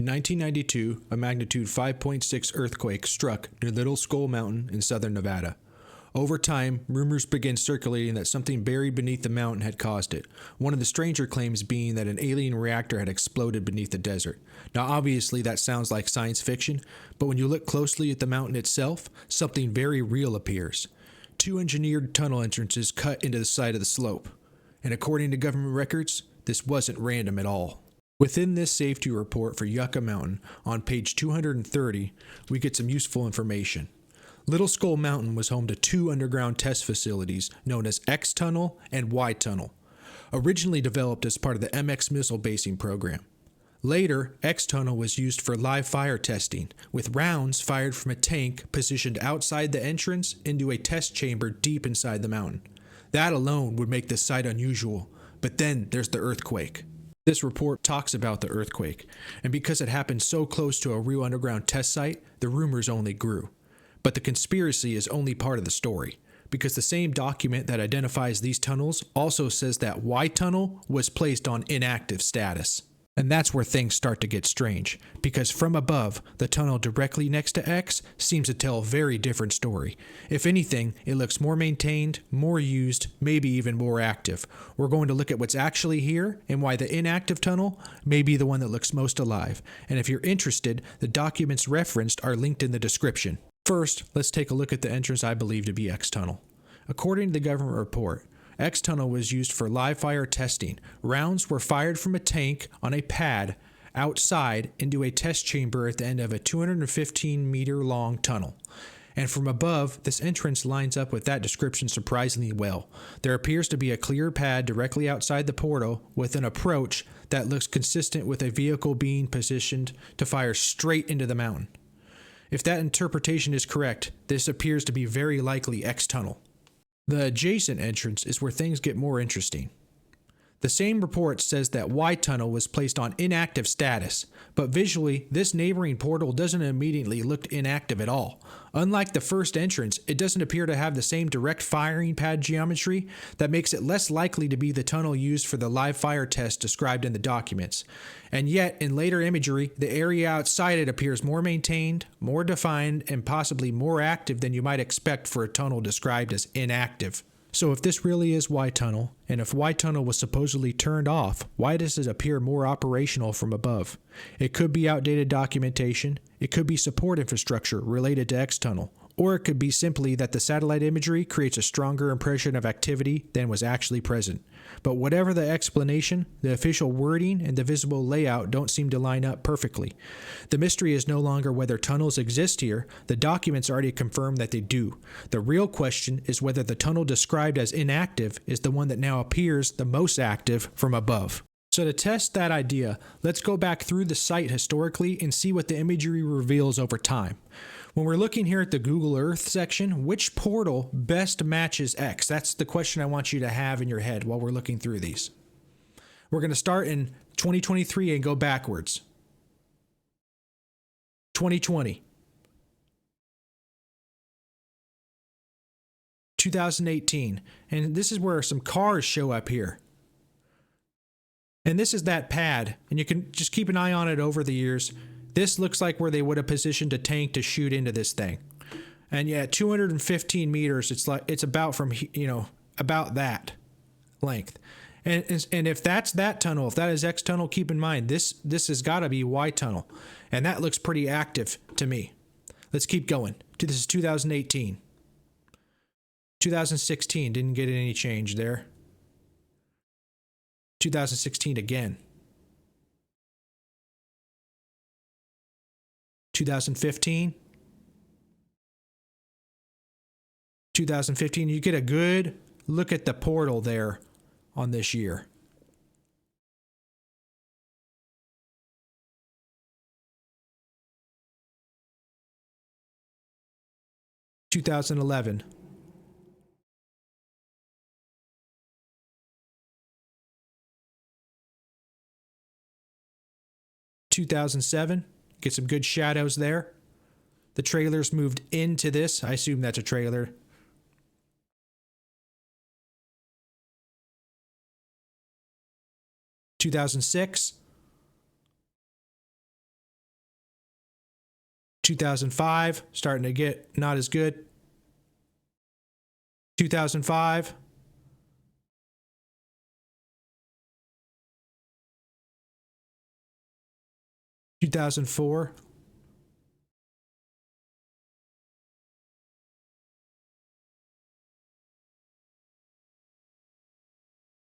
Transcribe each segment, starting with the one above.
In 1992, a magnitude 5.6 earthquake struck near Little Skull Mountain in southern Nevada. Over time, rumors began circulating that something buried beneath the mountain had caused it, one of the stranger claims being that an alien reactor had exploded beneath the desert. Now obviously that sounds like science fiction, but when you look closely at the mountain itself, something very real appears. Two engineered tunnel entrances cut into the side of the slope, and according to government records, this wasn't random at all. Within this safety report for Yucca Mountain, on page 230, we get some useful information. Little Skull Mountain was home to two underground test facilities known as X Tunnel and Y Tunnel, originally developed as part of the MX missile basing program. Later, X Tunnel was used for live fire testing, with rounds fired from a tank positioned outside the entrance into a test chamber deep inside the mountain. That alone would make this site unusual, but then there's the earthquake. This report talks about the earthquake, and because it happened so close to a real underground test site, the rumors only grew. But the conspiracy is only part of the story, because the same document that identifies these tunnels also says that Y Tunnel was placed on inactive status. And that's where things start to get strange, because from above, the tunnel directly next to X seems to tell a very different story. If anything, it looks more maintained, more used, maybe even more active. We're going to look at what's actually here and why the inactive tunnel may be the one that looks most alive. And if you're interested, the documents referenced are linked in the description. First, let's take a look at the entrance I believe to be X Tunnel. According to the government report, X Tunnel was used for live fire testing. Rounds were fired from a tank on a pad outside into a test chamber at the end of a 215-meter long tunnel. And from above, this entrance lines up with that description surprisingly well. There appears to be a clear pad directly outside the portal with an approach that looks consistent with a vehicle being positioned to fire straight into the mountain. If that interpretation is correct, this appears to be very likely X Tunnel. The adjacent entrance is where things get more interesting. The same report says that Y Tunnel was placed on inactive status, but visually, this neighboring portal doesn't immediately look inactive at all. Unlike the first entrance, it doesn't appear to have the same direct firing pad geometry that makes it less likely to be the tunnel used for the live fire test described in the documents. And yet, in later imagery, the area outside it appears more maintained, more defined, and possibly more active than you might expect for a tunnel described as inactive. So if this really is Y Tunnel, and if Y Tunnel was supposedly turned off, why does it appear more operational from above? It could be outdated documentation, it could be support infrastructure related to X Tunnel, or it could be simply that the satellite imagery creates a stronger impression of activity than was actually present. But whatever the explanation, the official wording and the visible layout don't seem to line up perfectly. The mystery is no longer whether tunnels exist here, the documents already confirm that they do. The real question is whether the tunnel described as inactive is the one that now appears the most active from above. So to test that idea, let's go back through the site historically and see what the imagery reveals over time. When we're looking here at the Google Earth section, which portal best matches X? That's the question I want you to have in your head while we're looking through these. We're going to start in 2023 and go backwards. 2020. 2018. And this is where some cars show up here. And this is that pad, and you can just keep an eye on it over the years. This looks like where they would have positioned a tank to shoot into this thing. And yeah, 215 meters, it's about from, about that length. And if that's that tunnel, if that is X Tunnel, keep in mind, this has got to be Y Tunnel. And that looks pretty active to me. Let's keep going. This is 2018. 2016, didn't get any change there. 2016 again. 2015. 2015, you get a good look at the portal there on this year. (2011) 2007, get some good shadows there. The trailers moved into this. I assume that's a trailer. 2006. 2005, starting to get not as good. 2005. 2004.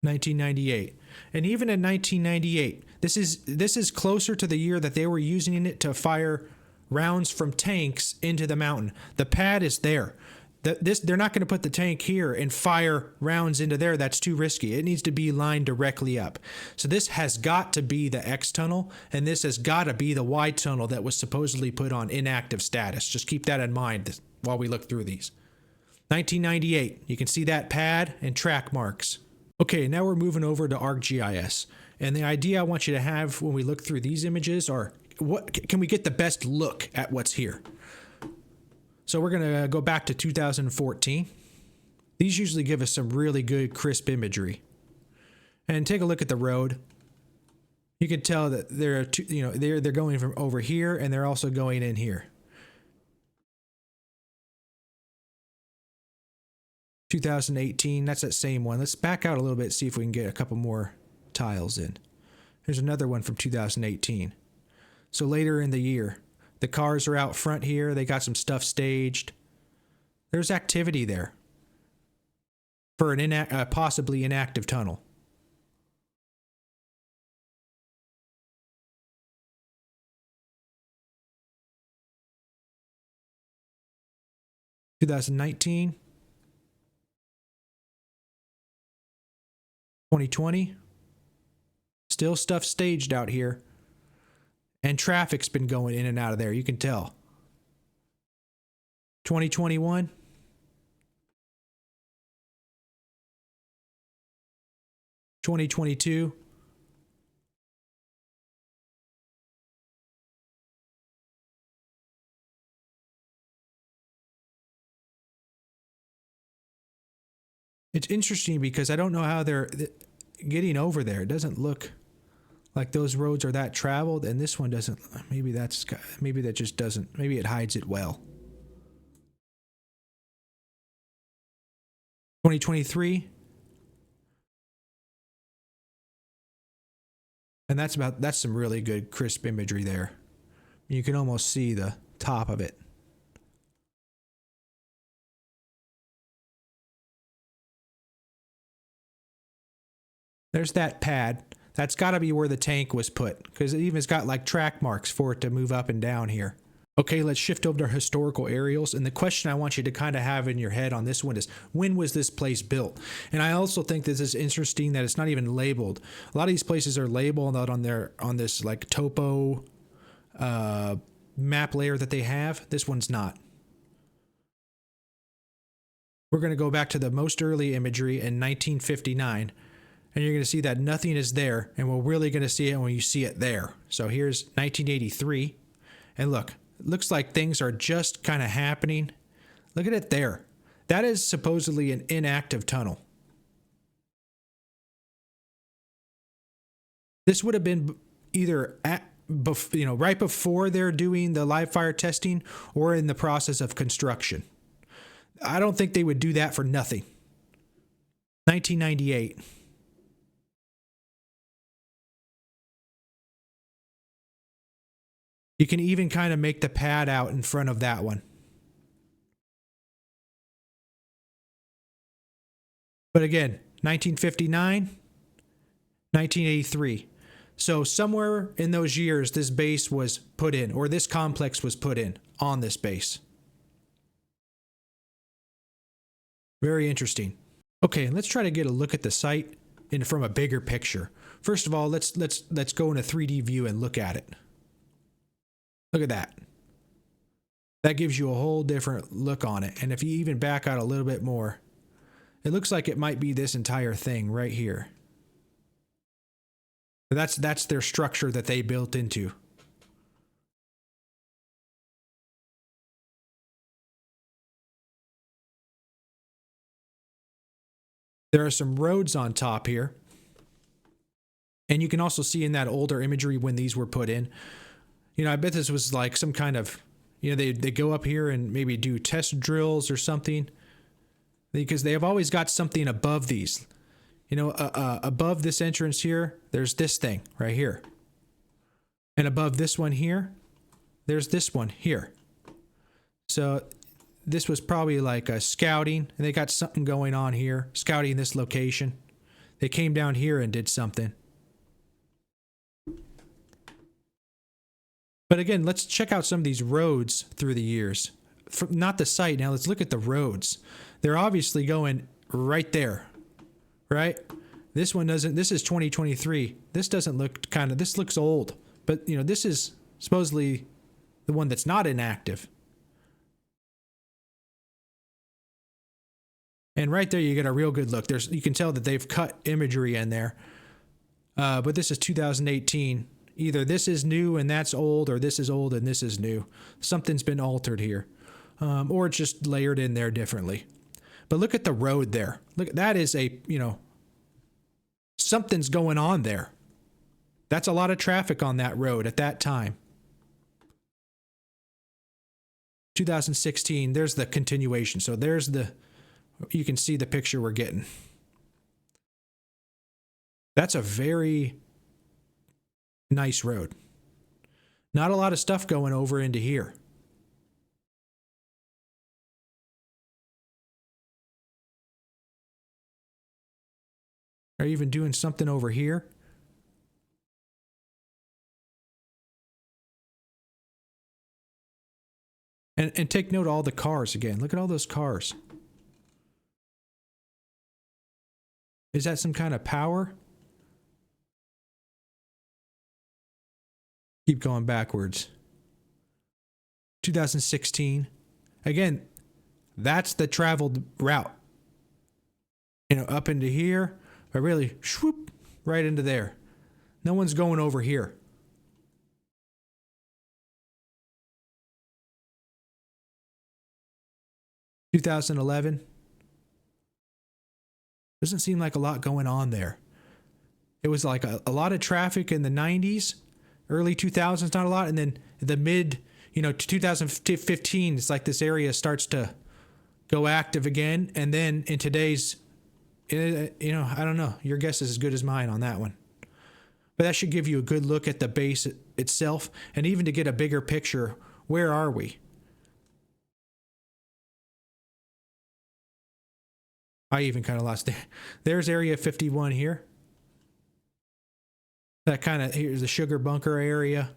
1998. And even in 1998, this is closer to the year that they were using it to fire rounds from tanks into the mountain. The pad is there. They're not going to put the tank here and fire rounds into there. That's too risky. It needs to be lined directly up. So this has got to be the X tunnel, and this has got to be the Y tunnel that was supposedly put on inactive status. Just keep that in mind while we look through these. 1998, you can see that pad and track marks. Okay, now we're moving over to ArcGIS. And the idea I want you to have when we look through these images are, what can we get the best look at what's here? So we're going to go back to 2014. These usually give us some really good crisp imagery. And take a look at the road. You can tell that they're going from over here, and they're also going in here. 2018, that's that same one. Let's back out a little bit, see if we can get a couple more tiles in. There's another one from 2018. So later in the year, the cars are out front here. They got some stuff staged. There's activity there for an possibly inactive tunnel. (2019) 2020, still stuff staged out here, and traffic's been going in and out of there, you can tell. 2021, 2022, it's interesting because I don't know how they're getting over there. It doesn't look like those roads are that traveled, and this one doesn't. Maybe that just doesn't. Maybe it hides it well. 2023, and that's some really good crisp imagery there. You can almost see the top of it. There's that pad. That's got to be where the tank was put, because it even's got like track marks for it to move up and down here. Okay, let's shift over to historical aerials. And the question I want you to kind of have in your head on this one is, when was this place built? And I also think this is interesting that it's not even labeled. A lot of these places are labeled out on this like topo map layer that they have. This one's not. We're going to go back to the most early imagery in 1959. And you're going to see that nothing is there, and we're really going to see it when you see it there. So here's 1983, and look, it looks like things are just kind of happening. Look at it there. That is supposedly an inactive tunnel. This would have been either right before they're doing the live fire testing or in the process of construction. I don't think they would do that for nothing. 1998. You can even kind of make the pad out in front of that one. But again, 1959, 1983. So somewhere in those years, this base was put in, or this complex was put in on this base. Very interesting. Okay, let's try to get a look at the site from a bigger picture. First of all, let's go in a 3D view and look at it. Look at that. That gives you a whole different look on it. And if you even back out a little bit more, it looks like it might be this entire thing right here. That's their structure that they built into. There are some roads on top here. And you can also see in that older imagery when these were put in. You know, I bet this was like some kind of, You know, they go up here and maybe do test drills or something, because they have always got something above these. You know, above this entrance here, there's this thing right here. And above this one here, there's this one here. So this was probably like a scouting, and they got something going on here, scouting this location. They came down here and did something. But again, let's check out some of these roads through the years. Not the site. Now let's look at the roads. They're obviously going right there, right? This one doesn't. This is 2023. This doesn't look this looks old. But, you know, this is supposedly the one that's not inactive. And right there, you get a real good look. You can tell that they've cut imagery in there. But this is 2018. Either this is new and that's old, or this is old and this is new. Something's been altered here. Or it's just layered in there differently. But look at the road there. Look, that is something's going on there. That's a lot of traffic on that road at that time. 2016, there's the continuation. So you can see the picture we're getting. That's a very nice road. Not a lot of stuff going over into here. Are you even doing something over here? And take note of all the cars again. Look at all those cars. Is that some kind of power? Keep going backwards. 2016. Again, that's the traveled route. You know, up into here, but really, swoop, right into there. No one's going over here. (2011) Doesn't seem like a lot going on there. It was like a lot of traffic in the 90s, early 2000s, not a lot, and then the mid, to 2015, it's like this area starts to go active again, and then in today's, I don't know. Your guess is as good as mine on that one. But that should give you a good look at the base itself, and even to get a bigger picture, where are we? I even kind of lost there. There's Area 51 here. That kind of, here's the sugar bunker area.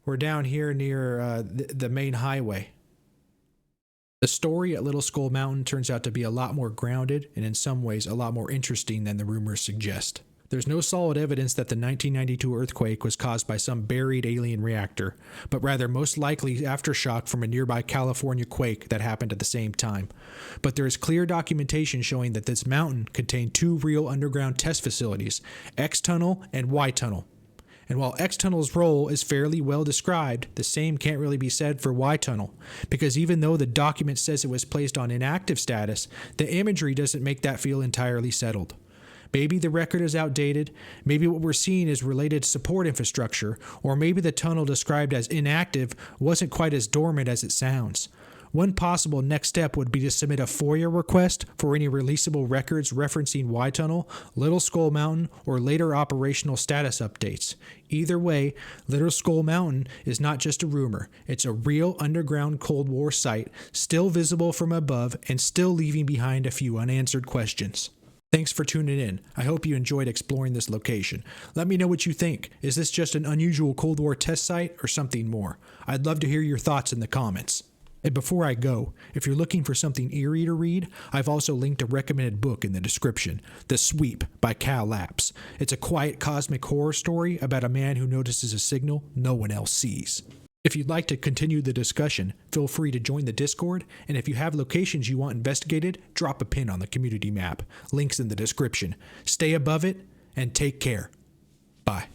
We're down here near the main highway. The story at Little Skull Mountain turns out to be a lot more grounded and in some ways a lot more interesting than the rumors suggest. There's no solid evidence that the 1992 earthquake was caused by some buried alien reactor, but rather most likely aftershock from a nearby California quake that happened at the same time. But there is clear documentation showing that this mountain contained two real underground test facilities, X Tunnel and Y Tunnel. And while X Tunnel's role is fairly well described, the same can't really be said for Y Tunnel, because even though the document says it was placed on inactive status, the imagery doesn't make that feel entirely settled. Maybe the record is outdated, maybe what we're seeing is related to support infrastructure, or maybe the tunnel described as inactive wasn't quite as dormant as it sounds. One possible next step would be to submit a FOIA request for any releasable records referencing Y Tunnel, Little Skull Mountain, or later operational status updates. Either way, Little Skull Mountain is not just a rumor. It's a real underground Cold War site, still visible from above and still leaving behind a few unanswered questions. Thanks for tuning in. I hope you enjoyed exploring this location. Let me know what you think. Is this just an unusual Cold War test site or something more? I'd love to hear your thoughts in the comments. And before I go, if you're looking for something eerie to read, I've also linked a recommended book in the description, The Sweep by Cal Lapps. It's a quiet cosmic horror story about a man who notices a signal no one else sees. If you'd like to continue the discussion, feel free to join the Discord, and if you have locations you want investigated, drop a pin on the community map. Links in the description. Stay above it, and take care. Bye.